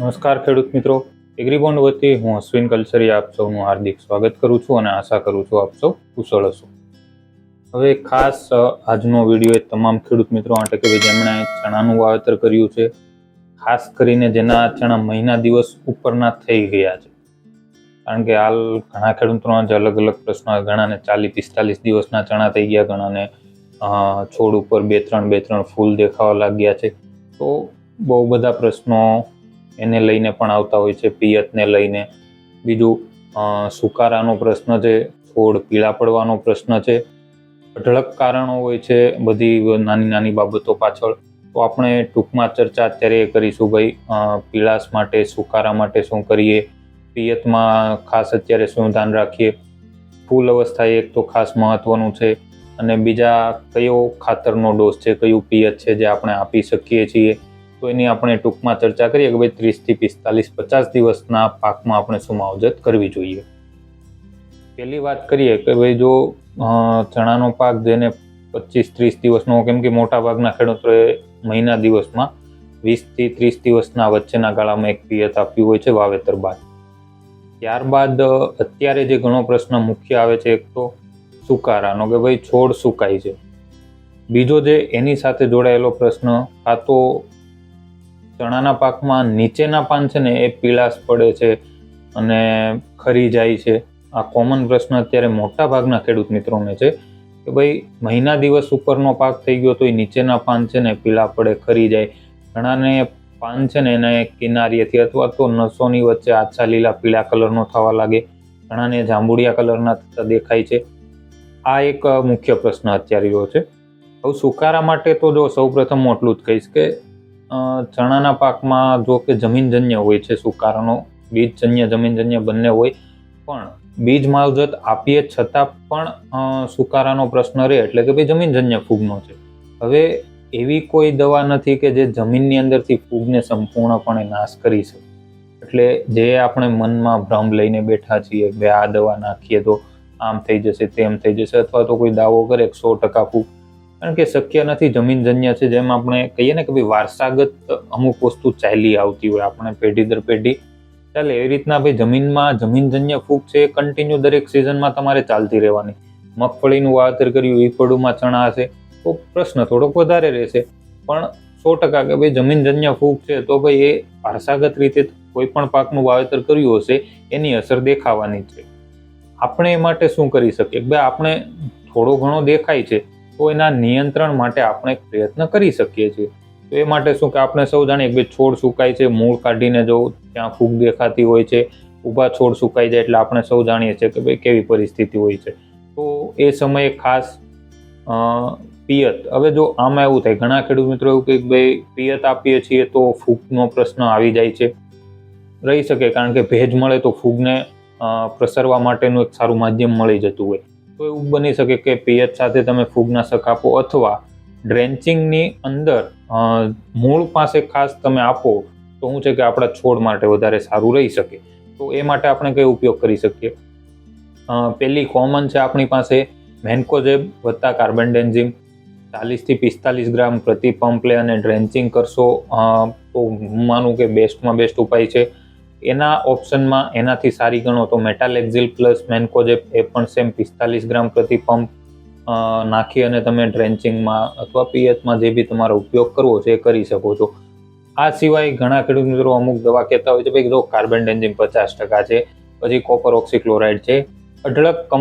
નમસ્કાર ખેડૂત મિત્રો, એગ્રીબોન્ડ વતી હું અશ્વિન કલસરિયા આપ સૌનું હાર્દિક સ્વાગત કરું છું અને આશા કરું છું આપ સૌ કુશળ હશો. હવે ખાસ આજનો વિડીયો એ તમામ ખેડૂત મિત્રો માટે કે જેમણે ચણાનું વાવેતર કર્યું છે, ખાસ કરીને જેના ચણા મહિના દિવસ ઉપરના થઈ ગયા છે. કારણ કે હાલ ઘણા ખેડૂતોના જ અલગ અલગ પ્રશ્નો, ઘણાને 40-45 દિવસના ચણા થઈ ગયા, ઘણાને છોડ ઉપર બે ત્રણ ફૂલ દેખાવા લાગ્યા છે. તો બહુ બધા પ્રશ્નો એને લઈને પણ આવતા હોય છે. પિયતને લઈને, બીજું સુકારાનો પ્રશ્ન છે, છોડ પીળા પડવાનો પ્રશ્ન છે. અઢળક કારણો હોય છે બધી નાની બાબતો પાછળ. તો આપણે ટૂંકમાં ચર્ચા અત્યારે કરીશું ભાઈ, પીળાશ માટે, સુકારા માટે શું કરીએ, પિયતમાં ખાસ અત્યારે શું ધ્યાન રાખીએ, ફૂલ અવસ્થાએ એક તો ખાસ મહત્વનું છે, અને બીજા કયો ખાતરનો ડોઝ છે, કયું પિયત છે જે આપણે આપી શકીએ છીએ. તો એની આપણે ટૂંકમાં ચર્ચા કરીએ કે ભાઈ 30-45-50 દિવસના પાકમાં આપણે શું માવજત કરવી જોઈએ. પહેલી વાત કરીએ કે ભાઈ જો ચણાનો પાક જેને 25-30 દિવસનો, કેમ કે મોટા ભાગના ખેડૂતોએ મહિના દિવસમાં 20-30 દિવસના વચ્ચેના ગાળામાં એક પિયત આપ્યું હોય છે વાવેતર બાદ. ત્યારબાદ અત્યારે જે ઘણો પ્રશ્ન મુખ્ય આવે છે, એક તો સુકારાનો કે ભાઈ છોડ સુકાય છે. બીજો જે એની સાથે જોડાયેલો પ્રશ્ન, આ તો ચણાના પાકમાં નીચેના પાન છે ને એ પીળાશ પડે છે અને ખરી જાય છે. આ કોમન પ્રશ્ન અત્યારે મોટા ભાગના ખેડૂત મિત્રોને છે કે ભાઈ મહિના દિવસ ઉપરનો પાક થઈ ગયો તો એ નીચેના પાન છે ને પીળા પડે, ખરી જાય. ઘણાને પાન છે ને એને કિનારીએથી અથવા તો નસોની વચ્ચે આછા લીલા પીળા કલરનો થવા લાગે, ઘણાને જાંબુડિયા કલરના થતા દેખાય છે. આ એક મુખ્ય પ્રશ્ન અત્યારે રહ્યો છે. હવે સુકારા માટે તો જો સૌપ્રથમ હું એટલું જ કહીશ કે ચણાના પાકમાં જો કે જમીનજન્ય હોય છે સુકારાનો, બીજજન્ય જમીનજન્ય બંને હોય, પણ બીજ માવજત આપીએ છતાં પણ સુકારાનો પ્રશ્ન રહે, એટલે કે ભાઈ જમીનજન્ય ફૂગનો છે. હવે એવી કોઈ દવા નથી કે જે જમીનની અંદરથી ફૂગને સંપૂર્ણપણે નાશ કરી શકે. એટલે જે આપણે મનમાં ભ્રમ લઈને બેઠા છીએ કે આ દવા નાખીએ તો આમ થઈ જશે, તેમ થઈ જશે, અથવા તો કોઈ દાવો કરે 100% ફૂગ, કારણ કે શક્ય નથી. જમીનજન્ય છે, જેમ આપણે કહીએ ને કે ભાઈ વારસાગત અમુક વસ્તુ ચાલી આવતી હોય, આપણે પેઢી દર પેઢી ચાલે એવી રીતના ભાઈ જમીનમાં જમીનજન્ય ફૂગ છે એ કન્ટિન્યુ દરેક સિઝનમાં તમારે ચાલતી રહેવાની. મગફળીનું વાવેતર કર્યું, એ પડુમાં ચણા હશે તો પ્રશ્ન થોડોક વધારે રહેશે, પણ 100% કે ભાઈ જમીનજન્ય ફૂગ છે તો ભાઈ એ વારસાગત રીતે કોઈ પણ પાકનું વાવેતર કર્યું હશે એની અસર દેખાવાની છે. આપણે એ માટે શું કરી શકીએ? ભાઈ આપણે થોડો ઘણો દેખાય છે તો એના નિયંત્રણ માટે આપણે પ્રયત્ન કરી શકીએ છીએ. તો એ માટે શું કે આપણે સૌ જાણીએ કે ભાઈ છોડ સુકાય છે, મૂળ કાઢીને જો ત્યાં ફૂગ દેખાતી હોય છે, ઊભા છોડ સુકાઈ જાય એટલે આપણે સૌ જાણીએ છીએ કે ભાઈ કેવી પરિસ્થિતિ હોય છે. તો એ સમયે ખાસ પિયત. હવે જો આમાં એવું થાય, ઘણા ખેડૂત મિત્રો એવું કે ભાઈ પિયત આપીએ છીએ તો ફૂગનો પ્રશ્ન આવી જાય છે. રહી શકે, કારણ કે ભેજ મળે તો ફૂગને પ્રસરવા માટેનું એક સારું માધ્યમ મળી જતું હોય. તો એવું બની શકે કે પિયત સાથે તમે ફૂગનાશક આપો, અથવા ડ્રેન્ચિંગની અંદર મૂળ પાસે ખાસ તમે આપો તો શું છે કે આપણા છોડ માટે વધારે સારું રહી શકે. તો એ માટે આપણે કઈ ઉપયોગ કરી શકીએ? પહેલી કોમન છે આપણી પાસે મેન્કોઝેબ વત્તા કાર્બેન્ડેન્ઝિમ 40-45 ગ્રામ પ્રતિ પંપ લે અને ડ્રેન્ચિંગ કરશો તો હું માનું કે બેસ્ટમાં બેસ્ટ ઉપાય છે. એના ઓપ્શનમાં એનાથી સારી ગણો તો મેટાલેક્ઝિલ પ્લસ મેન્કોઝેબ, એ પણ સેમ 45 ગ્રામ પ્રતિ પંપ નાખી અને તમે ડ્રેન્ચિંગમાં અથવા પિયતમાં જે બી તમારો ઉપયોગ કરવો છે એ કરી શકો છો. આ સિવાય ઘણા ખેડૂત મિત્રો અમુક દવા કહેતા હોય છે ભાઈ જો કાર્બેન્ડેન્ઝિમ 50% છે, પછી કોપર ઓક્સીક્લોરાઇડ છે, અઢળક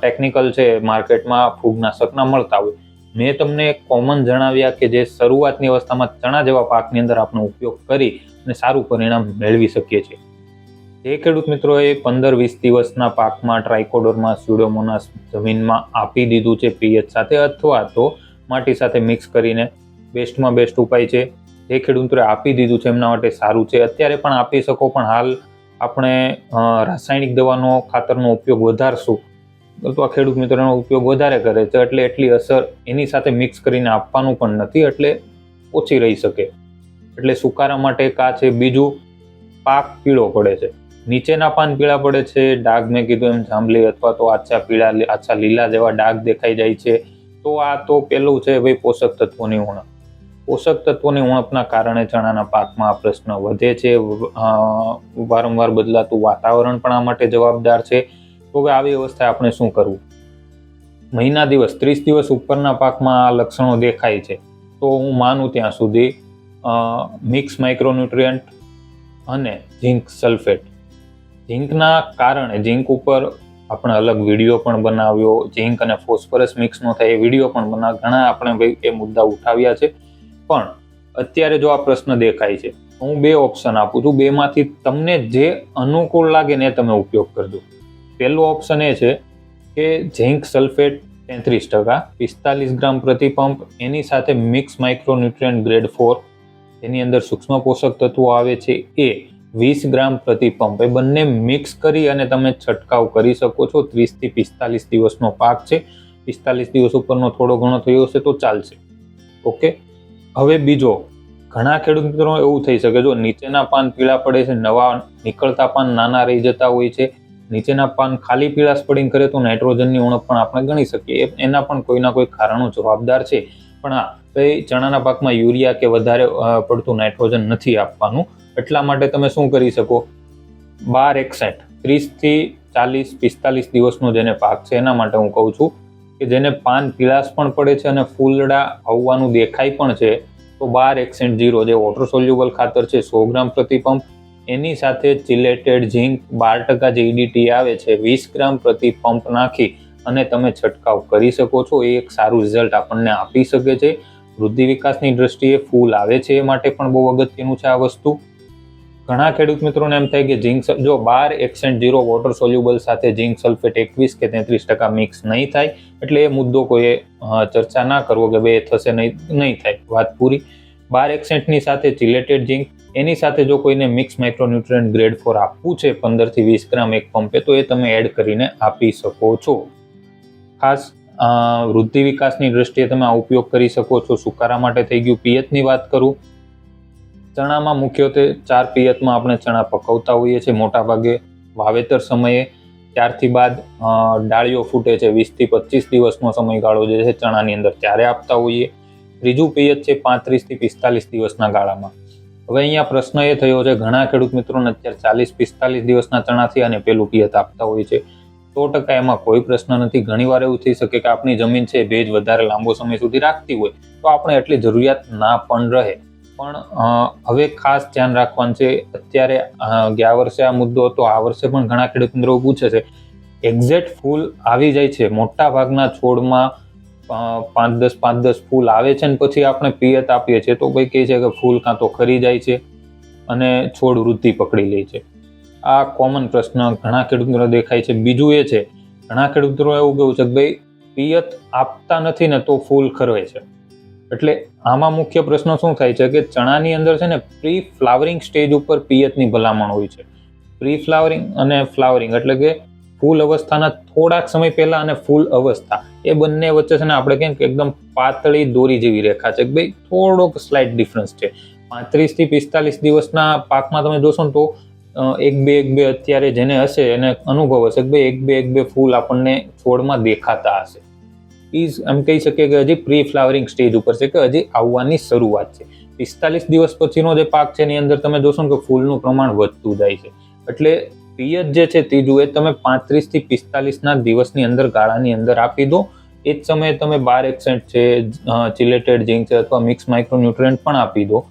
ટેકનિકલ છે માર્કેટમાં ફૂગનાશકના મળતા હોય. મેં તમને કોમન જણાવ્યા કે જે શરૂઆતની અવસ્થામાં ચણા જેવા પાકની અંદર આપણે ઉપયોગ કરી અને સારું પરિણામ મેળવી શકીએ છીએ. જે ખેડૂત મિત્રોએ 15-20 દિવસના પાકમાં ટ્રાઇકોડર્મા સ્યુડોમોનાસ જમીનમાં આપી દીધું છે પિયત સાથે અથવા તો માટી સાથે મિક્સ કરીને, બેસ્ટમાં બેસ્ટ ઉપાય છે. જે ખેડૂત મિત્રોએ આપી દીધું છે એમના માટે સારું છે. અત્યારે પણ આપી શકો, પણ હાલ આપણે રાસાયણિક દવાનો ખાતરનો ઉપયોગ વધારશું તો આ ખેડૂત મિત્રોનો ઉપયોગ વધારે કરે છે, એટલે એટલી અસર એની સાથે મિક્સ કરીને આપવાનું પણ નથી, એટલે ઓછી રહી શકે. એટલે સુકારા માટે કા છે. બીજું, પાક પીળો પડે છે, નીચેના પાન પીળા પડે છે, ડાઘ મેં કીધું એમ જાંબલી અથવા તો આછા પીળા, આછા લીલા જેવા ડાઘ દેખાઈ જાય છે. તો આ તો પેલું છે ભાઈ પોષક તત્વોની ઉણપ. પોષક તત્વોની ઉણપના કારણે ચણાના પાકમાં આ પ્રશ્ન વધે છે. વારંવાર બદલાતું વાતાવરણ પણ આ માટે જવાબદાર છે. તો હવે આવી અવસ્થાએ આપણે શું કરવું? મહિના દિવસ 30 દિવસ ઉપરના પાકમાં આ લક્ષણો દેખાય છે તો હું માનું ત્યાં સુધી મિક્સ માઇક્રોન્યુટ્રિયન્ટ અને ઝીંક સલ્ફેટ. ઝીંકના કારણે ઝીંક ઉપર આપણે અલગ વિડીયો પણ બનાવ્યો, ઝીંક અને ફોસ્ફરસ મિક્સ ન થાય એ વિડીયો પણ ઘણા આપણે એ મુદ્દા ઉઠાવ્યા છે. પણ અત્યારે જો આ પ્રશ્ન દેખાય છે હું 2 ઓપ્શન આપું છું. 2 માંથી તમને જે અનુકૂળ લાગે ને તમે ઉપયોગ કરજો. પહેલો ઓપ્શન એ છે કે ઝીંક સલ્ફેટ 33%, 45 ગ્રામ પ્રતિ પંપ, એની સાથે મિક્સ માઇક્રોન્યુટ્રિયન્ટ ગ્રેડ 4, એની અંદર સૂક્ષ્મ પોષક તત્વો આવે છે એ 20 ગ્રામ પ્રતિ પંપ. એ બંને મિક્સ કરી અને તમે છંટકાવ કરી શકો છો. 30 થી 45 દિવસનો પાક છે. 45 દિવસ ઉપરનો થોડો ઘણો થયો હશે તો ચાલશે. ઓકે. હવે બીજો, ઘણા ખેડૂત મિત્રો એવું થઈ શકે, જો નીચેના પાન પીળા પડે છે, નવા નીકળતા પાન નાના રહી જતા હોય છે, નીચેના પાન ખાલી પીળાશ પડીને કરે તો નાઇટ્રોજનની ઉણપ પણ આપણે ગણી શકીએ. એના પણ કોઈના કોઈ કારણો જવાબદાર છે. પણ હા, ચણાના પાકમાં યુરિયા કે વધારે પડતું નાઇટ્રોજન નથી આપવાનું. એટલા માટે તમે શું કરી શકો? 1261 30 થી 40 45 દિવસનો જેને પાક છે એના માટે હું કહું છું કે જેને પાન પીળાશ પણ પડે છે અને ફૂલડા આવવાનું દેખાય પણ છે તો 1261 જે વોટર સોલ્યુબલ ખાતર છે 100 ગ્રામ પ્રતિ પંપ, એની સાથે ચિલેટેડ ઝીંક 12% જે EDT આવે છે 20 ગ્રામ પ્રતિ પંપ નાખી અને તમે છંટકાવ કરી શકો છો. એ એક સારું રિઝલ્ટ આપણને આપી શકે છે. વૃદ્ધિ વિકાસની દ્રષ્ટિએ ફૂલ આવે છે એ માટે પણ બહુ અગત્યનું છે આ વસ્તુ. ઘણા ખેડૂત મિત્રોને એમ થાય કે ઝીંક જો 1261 વોટર સોલ્યુબલ સાથે ઝીંક સલ્ફેટ 21 કે 33% મિક્સ નહીં થાય એટલે એ મુદ્દો કોઈએ ચર્ચા ના કરવો કે ભાઈ થશે નહીં થાય. વાત પૂરી. 1261 ની સાથે ચિલેટેડ ઝીંક, એની સાથે જો કોઈને મિક્સ માઇક્રોન્યુટ્રિયન્ટ ગ્રેડ 4 આપવું છે 15 થી 20 ગ્રામ એક પંપે તો એ તમે એડ કરીને આપી શકો છો. ખાસ વૃદ્ધિ વિકાસની દ્રષ્ટિએ તમે આ ઉપયોગ કરી શકો છો. સુકારા માટે થઈ ગયું. પિયતની વાત કરું, ચણામાં મુખ્યત્વે 4 પિયતમાં આપણે ચણા પકવતા હોઈએ છીએ મોટાભાગે વાવેતર સમયે. ત્યારથી બાદ ડાળીઓ ફૂટે છે 20 થી 25 દિવસનો સમયગાળો જે છે ચણાની અંદર ત્યારે આપતા હોઈએ. ત્રીજું પિયત છે 35 થી 45 દિવસના ગાળામાં. હવે અહીંયા પ્રશ્ન એ થયો છે, ઘણા ખેડૂત મિત્રોને અત્યારે 40-45 દિવસના ચણાથી અને પેલું પિયત આપતા હોય છે. 100% એમાં કોઈ પ્રશ્ન નથી. ઘણીવાર એવું થઈ શકે કે આપણી જમીન છે ભેજ વધારે લાંબો સમય સુધી રાખતી હોય તો આપણે એટલી જરૂરિયાત ના પણ રહે. પણ હવે ખાસ ધ્યાન રાખવાનું છે. અત્યારે ગયા વર્ષે આ મુદ્દો હતો, આ વર્ષે પણ ઘણા ખેડૂત મિત્રો પૂછે છે. એક્ઝેક્ટ ફૂલ આવી જાય છે મોટા ભાગના છોડમાં 5-10 ફૂલ આવે છે ને પછી આપણે પિયત આપીએ છીએ તો ભાઈ કહે છે કે ફૂલ કાં તો ખરી જાય છે અને છોડ વૃદ્ધિ પકડી લે છે. આ કોમન પ્રશ્ન ઘણા ખેડૂત મિત્રો દેખાય છે. બીજું એ છે, ઘણા ખેડૂત મિત્રો એવું કેવું છે કે ભાઈ પિયત આપતા નથી ને તો ફૂલ ખરવે છે. એટલે આમાં મુખ્ય પ્રશ્ન શું થાય છે કે ચણાની અંદર છે ને પ્રી ફ્લાવરિંગ સ્ટેજ ઉપર પિયતની ભલામણ હોય છે. પ્રી ફ્લાવરિંગ અને ફ્લાવરિંગ એટલે કે ફૂલ અવસ્થાના થોડાક સમય પહેલા અને ફૂલ અવસ્થા એ બંને વચ્ચે છે ને આપણે કેમ કે એકદમ પાતળી દોરી જેવી રેખા છે કે ભાઈ થોડોક સ્લાઇટ ડિફરન્સ છે. 35 થી 45 દિવસના પાકમાં તમે જોશો ને તો એક બે અત્યારે જેને હશે એને અનુભવ હશે કે ભાઈ એક બે ફૂલ આપણને છોડમાં દેખાતા હશે. એમ કહી શકીએ કે હજી પ્રી ફ્લાવરિંગ સ્ટેજ ઉપર છે કે હજી આવવાની શરૂઆત છે. 45 દિવસ પછીનો જે પાક છે એની અંદર તમે જોશો કે ફૂલનું પ્રમાણ વધતું જાય છે. એટલે પિયત જે છે ત્રીજું એ તમે 35 થી 45 દિવસની અંદર ગાળાની અંદર આપી દો. એ જ સમયે તમે 1261 છે, ચિલેટેડ ઝીંક છે અથવા મિક્સ માઇક્રોન્યુટ્રિયન્ટ પણ આપી દો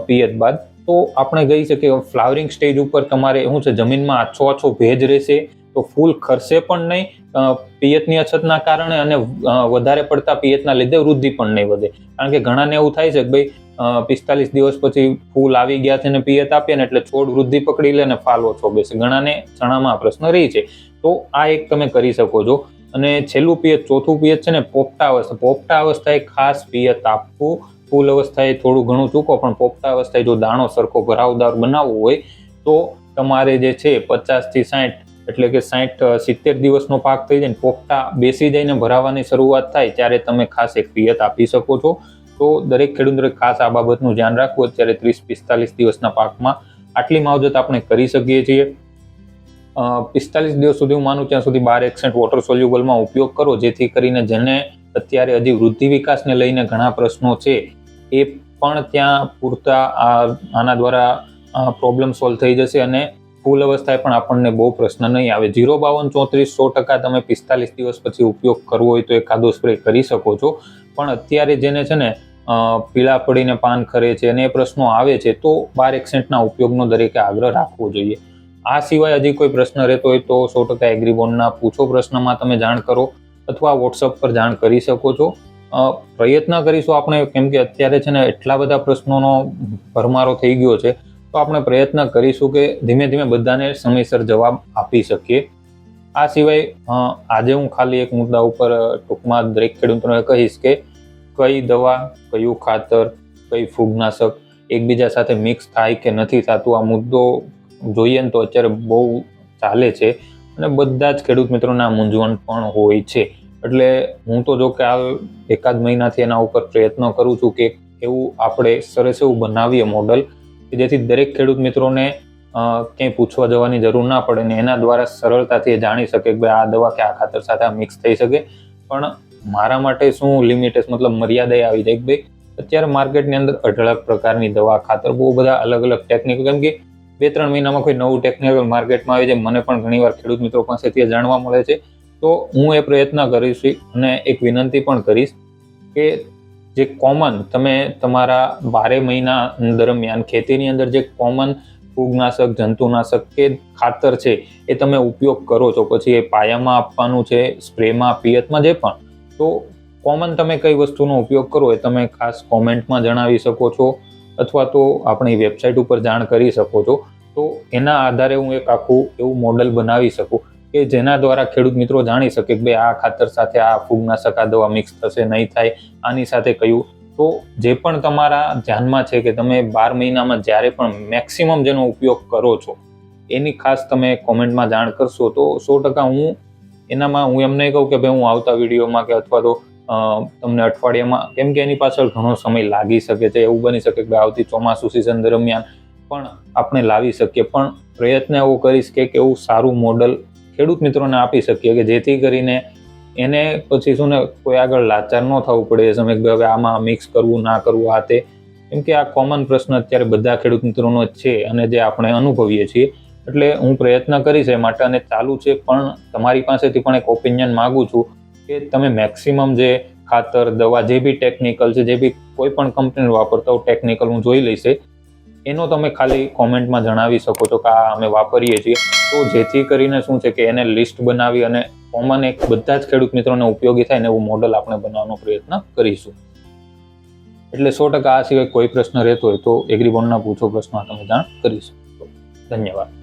પિયત બાદ. તો આપણે કહી શકીએ ફ્લાવરિંગ સ્ટેજ ઉપર તમારે શું છે જમીનમાં આછો ભેજ રહેશે તો ફૂલ ખરશે પણ નહીં પિયતની અછતના કારણે અને વધારે પડતા પિયતના લીધે વૃદ્ધિ પણ નહીં વધે. કારણ કે ઘણાને એવું થાય છે કે ભાઈ 45 દિવસ પછી ફૂલ આવી ગયા છે ને પિયત આપીએ ને એટલે છોડ વૃદ્ધિ પકડી લે ને ફાલ ઓછો બેસે. ઘણાને ચણામાં પ્રશ્ન રહી છે. તો આ એક તમે કરી શકો છો. અને છેલ્લું પિયત, ચોથું પિયત છે ને પોપટા અવસ્થા. પોપટા અવસ્થાએ ખાસ પિયત આપવું. ફૂલ અવસ્થાએ થોડું ઘણું ચૂકો પણ પોપટા અવસ્થાએ જો દાણો સરખો ભરાવદાર બનાવવો હોય તો તમારે જે છે 50 થી 60 એટલે કે 60-70 દિવસનો પાક થઈ જાય ને પોપટા બેસી જઈને ભરાવાની શરૂઆત થાય ત્યારે તમે ખાસ એક પિયત આપી શકો છો. તો દરેક ખેડૂતોએ ખાસ આ બાબતનું ધ્યાન રાખવું. અત્યારે 30-45 દિવસના પાકમાં આટલી માવજત આપણે કરી શકીએ છીએ. 45 દિવસ સુધી હું માનું ત્યાં સુધી 1261 વોટર સોલ્યુબલમાં ઉપયોગ કરો જેથી કરીને જેને અત્યારે હજી વૃદ્ધિ વિકાસને લઈને ઘણા પ્રશ્નો છે એ પણ ત્યાં પૂરતા આના દ્વારા પ્રોબ્લેમ સોલ્વ થઈ જશે અને ફૂલ અવસ્થાએ પણ આપણને બહુ પ્રશ્ન નહીં આવે. 05234 100% તમે 45 દિવસ પછી ઉપયોગ કરવો હોય તો એકાદો સ્પ્રે કરી શકો છો. પણ અત્યારે જેને છે ને પીળા પડીને પાન ખરે છે અને એ પ્રશ્નો આવે છે તો 12% ઉપયોગનો દરેકે આગ્રહ રાખવો જોઈએ. આ સિવાય હજી કોઈ પ્રશ્ન રહેતો હોય તો 100% એગ્રીબોન્ડના પૂછો પ્રશ્નમાં તમે જાણ કરો અથવા વોટ્સઅપ પર જાણ કરી શકો છો. પ્રયત્ન કરીશું આપણે, કેમ કે અત્યારે છે ને એટલા બધા પ્રશ્નોનો ભરમારો થઈ ગયો છે, તો આપણે પ્રયત્ન કરીશું કે ધીમે ધીમે બધાને સમયસર જવાબ આપી શકીએ. આ સિવાય આજે હું ખાલી એક મુદ્દા ઉપર ટૂંકમાં દરેક ખેડૂતોને કહીશ કે કઈ દવા, કયું ખાતર, કઈ ફૂગનાશક એકબીજા સાથે મિક્સ થાય કે નથી થતું, આ મુદ્દો જોઈએ ને તો અત્યારે બહુ ચાલે છે અને બધા જ ખેડૂત મિત્રોને આ મૂંઝવણ પણ હોય છે. એટલે હું તો જો કે આ એકાદ મહિનાથી એના ઉપર પ્રયત્ન કરું છું કે એવું આપણે સરસ એવું બનાવીએ મોડલ કે જેથી દરેક ખેડૂત મિત્રોને ક્યાંય પૂછવા જવાની જરૂર ના પડે ને એના દ્વારા સરળતાથી એ જાણી શકે કે ભાઈ આ દવા કે આ ખાતર સાથે આ મિક્સ થઈ શકે. પણ મારા માટે શું લિમિટેશન, મતલબ મર્યાદા આવી જાય કે ભાઈ અત્યારે માર્કેટની અંદર અઢળક પ્રકારની દવા, ખાતર, બહુ બધા અલગ અલગ ટેકનિક, કેમ કે 2-3 મહિનામાં કોઈ નવું ટેકનિકલ માર્કેટમાં આવી જાય, મને પણ ઘણીવાર ખેડૂત મિત્રો પાસેથી જાણવા મળે છે. તો હું એ પ્રયત્ન કરીશ અને એક વિનંતી પણ કરીશ કે જે કોમન તમે તમારા 12 મહિના દરમિયાન ખેતીની અંદર જે કોમન ફૂગનાશક, જંતુનાશક કે ખાતર છે એ તમે ઉપયોગ કરો છો, પછી એ પાયામાં આપવાનું છે, સ્પ્રેમાં, પિયતમાં, જે પણ, તો કોમન તમે કઈ વસ્તુનો ઉપયોગ કરો એ તમે ખાસ કોમેન્ટમાં જણાવી શકો છો અથવા તો આપણી વેબસાઇટ ઉપર જાણ કરી શકો છો. તો એના આધારે હું એક આખું એવું મોડલ બનાવી શકું કે જેના દ્વારા ખેડૂત મિત્રો જાણી શકે કે ભાઈ આ ખાતર સાથે આ ફૂગનાશક, આ દવા મિક્સ થશે, નહીં થાય, આની સાથે કયું. તો જે પણ તમારા ધ્યાનમાં છે કે તમે 12 મહિનામાં જ્યારે પણ મેક્સિમમ જેનો ઉપયોગ કરો છો એની ખાસ તમે કોમેન્ટમાં જાણ કરશો તો 100% હું એનામાં, હું એમ નહીં કહું કે ભાઈ હું આવતા વિડીયોમાં કે અથવા તો તમને અઠવાડિયામાં, કેમ કે એની પાછળ ઘણો સમય લાગી શકે છે, એવું બની શકે કે આવતી ચોમાસું સિઝન દરમિયાન પણ આપણે લાવી શકીએ. પણ પ્રયત્ન એવો કરીશ કે એવું સારું મોડલ ખેડૂત મિત્રોને આપી શકીએ કે જેથી કરીને એને પછી શું ને કોઈ આગળ લાચાર ન થવું પડે એ સમય હવે આમાં મિક્સ કરવું, ના કરવું, આ તે. કેમ કે આ કોમન પ્રશ્ન અત્યારે બધા ખેડૂત મિત્રોનો જ છે અને જે આપણે અનુભવીએ છીએ. એટલે હું પ્રયત્ન કરીશ એ માટે અને ચાલુ છે. પણ તમારી પાસેથી પણ એક ઓપિનિયન માગું છું કે તમે મેક્સિમમ જે ખાતર, દવા, જે બી ટેકનિકલ છે, જે બી કોઈ પણ કંપનીનું વાપરતા હો ટેકનિકલ, હું જોઈ લઈશ, એનો તમે ખાલી કોમેન્ટમાં જણાવી શકો છો કે આ અમે વાપરીએ છીએ. તો જેથી કરીને શું છે કે એને લિસ્ટ બનાવી અને કોમન એક બધા જ ખેડૂત મિત્રોને ઉપયોગી થાય ને એવું મોડલ આપણે બનાવવાનો પ્રયત્ન કરીશું. એટલે 100% આ સિવાય કોઈ પ્રશ્ન રહેતો હોય તો એગ્રીબોન્ડના પૂછો પ્રશ્નમાં તમે જાણ કરી શકો છો. ધન્યવાદ.